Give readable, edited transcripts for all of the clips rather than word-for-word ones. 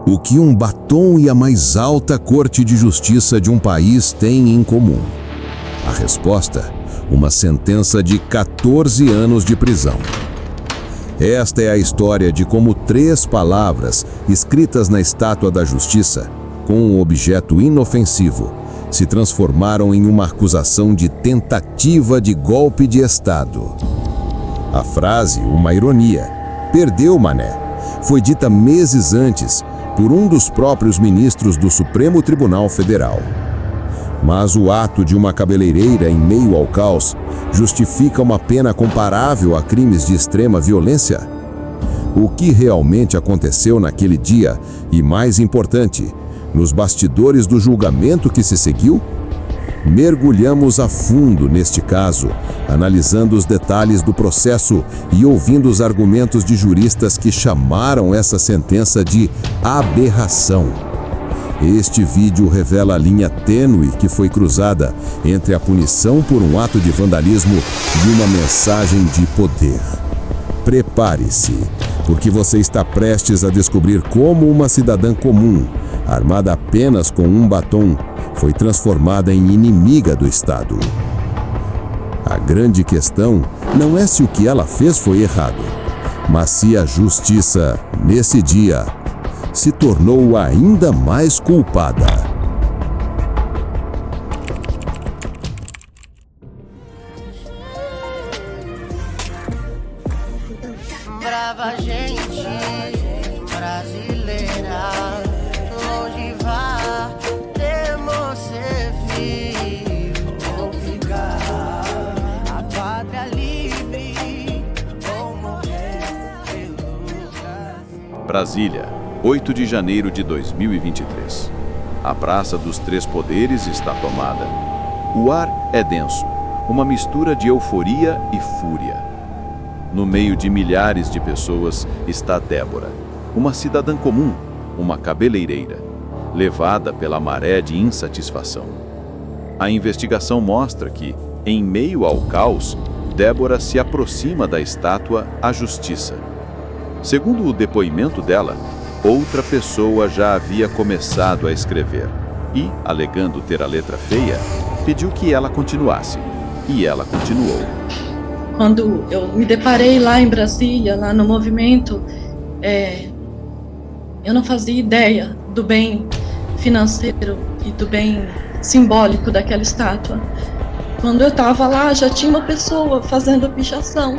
O que um batom e a mais alta corte de justiça de um país têm em comum? A resposta: uma sentença de 14 anos de prisão. Esta é a história de como 3 palavras escritas na Estátua da Justiça, com um objeto inofensivo, se transformaram em uma acusação de tentativa de golpe de Estado. A frase, uma ironia, "Perdeu, mané", foi dita meses antes por um dos próprios ministros do Supremo Tribunal Federal. Mas o ato de uma cabeleireira em meio ao caos justifica uma pena comparável a crimes de extrema violência? O que realmente aconteceu naquele dia e, mais importante, nos bastidores do julgamento que se seguiu? Mergulhamos a fundo neste caso, analisando os detalhes do processo e ouvindo os argumentos de juristas que chamaram essa sentença de aberração. Este vídeo revela a linha tênue que foi cruzada entre a punição por um ato de vandalismo e uma mensagem de poder. Prepare-se, porque você está prestes a descobrir como uma cidadã comum, armada apenas com um batom, foi transformada em inimiga do Estado. A grande questão não é se o que ela fez foi errado, mas se a justiça, nesse dia, se tornou ainda mais culpada. Brava gente brasileira, onde vá, temos ser vivo, ou ficar a pátria livre, ou morrer pelo Brasil. Brasília, 8 de janeiro de 2023. A Praça dos Três Poderes está tomada. O ar é denso, uma mistura de euforia e fúria. No meio de milhares de pessoas está Débora, uma cidadã comum, uma cabeleireira, levada pela maré de insatisfação. A investigação mostra que, em meio ao caos, Débora se aproxima da estátua à Justiça. Segundo o depoimento dela, outra pessoa já havia começado a escrever e, alegando ter a letra feia, pediu que ela continuasse. E ela continuou. Quando eu me deparei lá em Brasília, lá no movimento, eu não fazia ideia do bem financeiro e do bem simbólico daquela estátua. Quando eu estava lá, já tinha uma pessoa fazendo a pichação.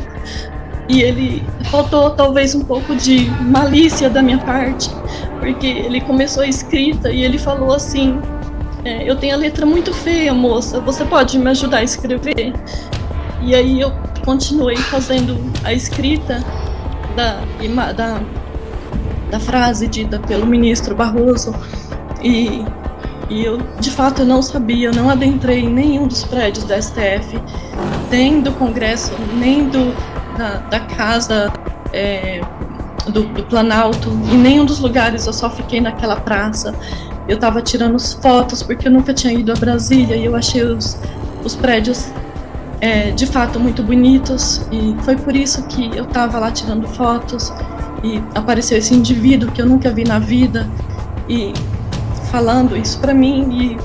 E ele faltou talvez um pouco de malícia da minha parte, porque ele começou a escrita e ele falou assim: eu tenho a letra muito feia, moça, você pode me ajudar a escrever? E aí eu continuei fazendo a escrita da frase dita pelo ministro Barroso e eu, de fato, eu não sabia, eu não adentrei em nenhum dos prédios da STF, nem do Congresso, nem da casa do Planalto, em nenhum dos lugares. Eu só fiquei naquela praça. Eu estava tirando fotos porque eu nunca tinha ido a Brasília e eu achei os prédios de fato muito bonitos, e foi por isso que eu estava lá tirando fotos e apareceu esse indivíduo que eu nunca vi na vida e falando isso para mim,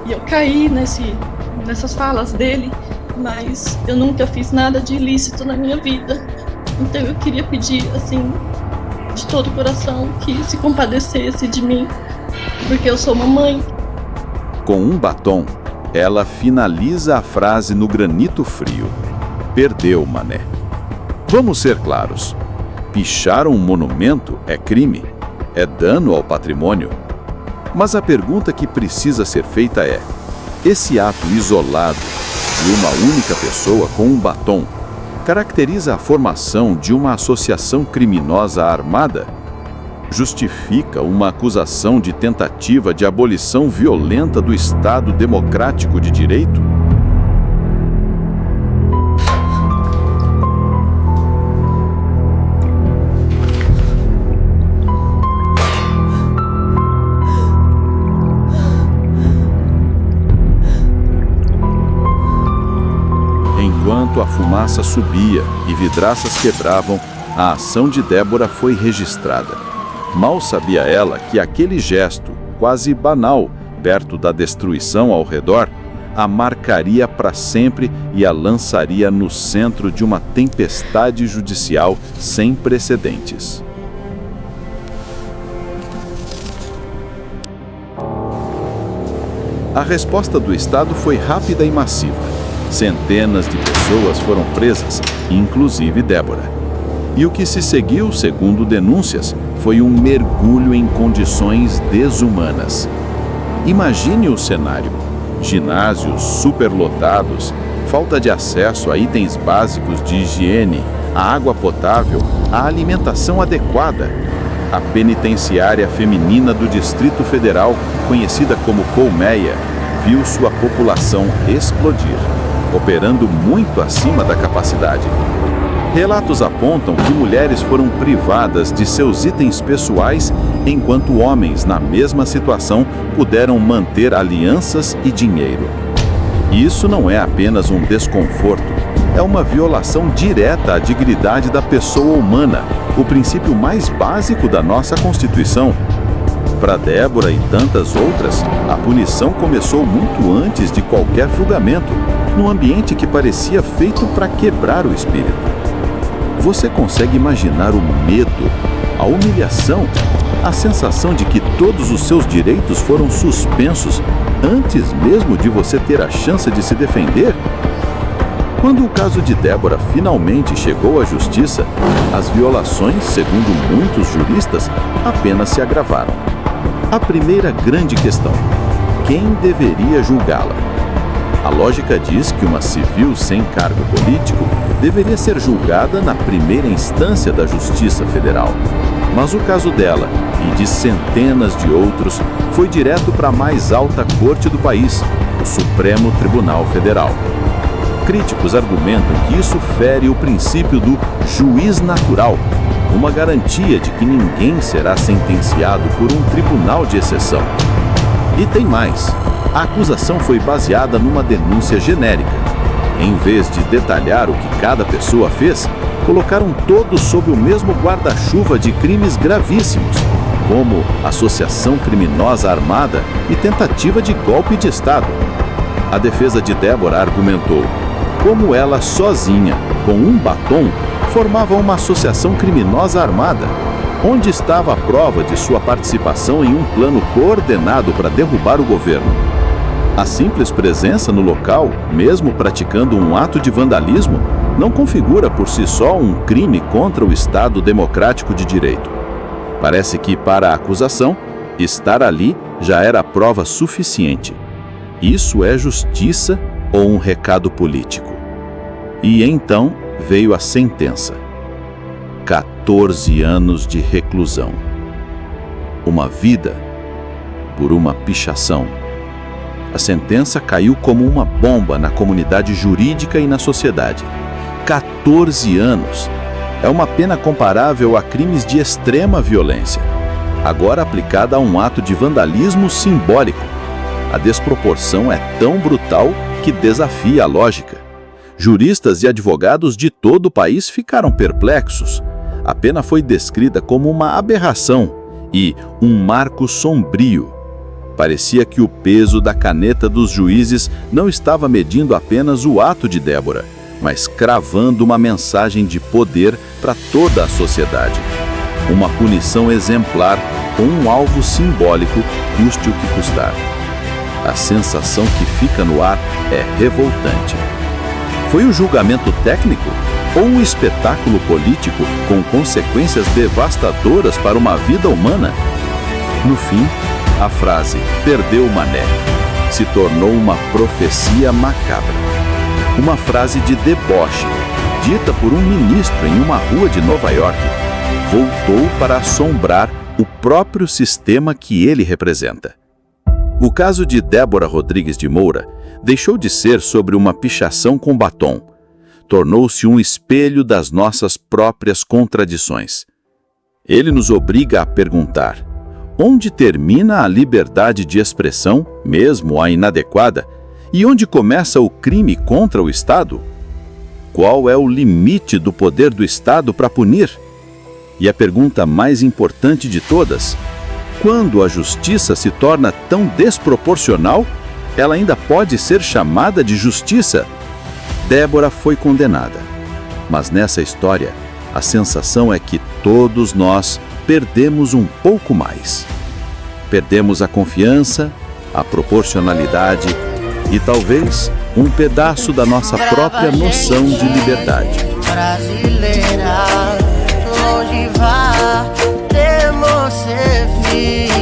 e eu caí nessas falas dele, mas eu nunca fiz nada de ilícito na minha vida. Então eu queria pedir, assim, de todo o coração, que se compadecesse de mim, porque eu sou uma mãe. Com um batom, ela finaliza a frase no granito frio: "Perdeu, mané". Vamos ser claros. Pichar um monumento é crime, é dano ao patrimônio. Mas a pergunta que precisa ser feita é: esse ato isolado de uma única pessoa com um batom caracteriza a formação de uma associação criminosa armada? Justifica uma acusação de tentativa de abolição violenta do Estado Democrático de Direito? Enquanto a fumaça subia e vidraças quebravam, a ação de Débora foi registrada. Mal sabia ela que aquele gesto, quase banal, perto da destruição ao redor, a marcaria para sempre e a lançaria no centro de uma tempestade judicial sem precedentes. A resposta do Estado foi rápida e massiva. Centenas de pessoas foram presas, inclusive Débora. E o que se seguiu, segundo denúncias, foi um mergulho em condições desumanas. Imagine o cenário: ginásios superlotados, falta de acesso a itens básicos de higiene, a água potável, a alimentação adequada. A penitenciária feminina do Distrito Federal, conhecida como Colmeia, viu sua população explodir, operando muito acima da capacidade. Relatos apontam que mulheres foram privadas de seus itens pessoais, enquanto homens na mesma situação puderam manter alianças e dinheiro. Isso não é apenas um desconforto, é uma violação direta à dignidade da pessoa humana, o princípio mais básico da nossa Constituição. Para Débora e tantas outras, a punição começou muito antes de qualquer julgamento, num ambiente que parecia feito para quebrar o espírito. Você consegue imaginar o medo, a humilhação, a sensação de que todos os seus direitos foram suspensos antes mesmo de você ter a chance de se defender? Quando o caso de Débora finalmente chegou à justiça, as violações, segundo muitos juristas, apenas se agravaram. A primeira grande questão: quem deveria julgá-la? A lógica diz que uma civil sem cargo político deveria ser julgada na primeira instância da Justiça Federal. Mas o caso dela, e de centenas de outros, foi direto para a mais alta corte do país, o Supremo Tribunal Federal. Críticos argumentam que isso fere o princípio do juiz natural, uma garantia de que ninguém será sentenciado por um tribunal de exceção. E tem mais: a acusação foi baseada numa denúncia genérica. Em vez de detalhar o que cada pessoa fez, colocaram todos sob o mesmo guarda-chuva de crimes gravíssimos, como associação criminosa armada e tentativa de golpe de Estado. A defesa de Débora argumentou como ela sozinha, com um batom, formava uma associação criminosa armada. Onde estava a prova de sua participação em um plano coordenado para derrubar o governo? A simples presença no local, mesmo praticando um ato de vandalismo, não configura por si só um crime contra o Estado democrático de direito. Parece que, para a acusação, estar ali já era prova suficiente. Isso é justiça ou um recado político? E então veio a sentença: 14 anos de reclusão. Uma vida por uma pichação. A sentença caiu como uma bomba na comunidade jurídica e na sociedade. 14 anos. É uma pena comparável a crimes de extrema violência, agora aplicada a um ato de vandalismo simbólico. A desproporção é tão brutal que desafia a lógica. Juristas e advogados de todo o país ficaram perplexos. A pena foi descrita como uma aberração e um marco sombrio. Parecia que o peso da caneta dos juízes não estava medindo apenas o ato de Débora, mas cravando uma mensagem de poder para toda a sociedade. Uma punição exemplar com um alvo simbólico, custe o que custar. A sensação que fica no ar é revoltante. Foi um julgamento técnico ou um espetáculo político com consequências devastadoras para uma vida humana? No fim, a frase "perdeu o mané" se tornou uma profecia macabra. Uma frase de deboche, dita por um ministro em uma rua de Nova York, voltou para assombrar o próprio sistema que ele representa. O caso de Débora Rodrigues de Moura deixou de ser sobre uma pichação com batom. Tornou-se um espelho das nossas próprias contradições. Ele nos obriga a perguntar: onde termina a liberdade de expressão, mesmo a inadequada, e onde começa o crime contra o Estado? Qual é o limite do poder do Estado para punir? E a pergunta mais importante de todas: quando a justiça se torna tão desproporcional, ela ainda pode ser chamada de justiça? Débora foi condenada. Mas nessa história, a sensação é que todos nós perdemos um pouco mais. Perdemos a confiança, a proporcionalidade e talvez um pedaço da nossa própria noção de liberdade. Brasileira, onde vá, temos servir.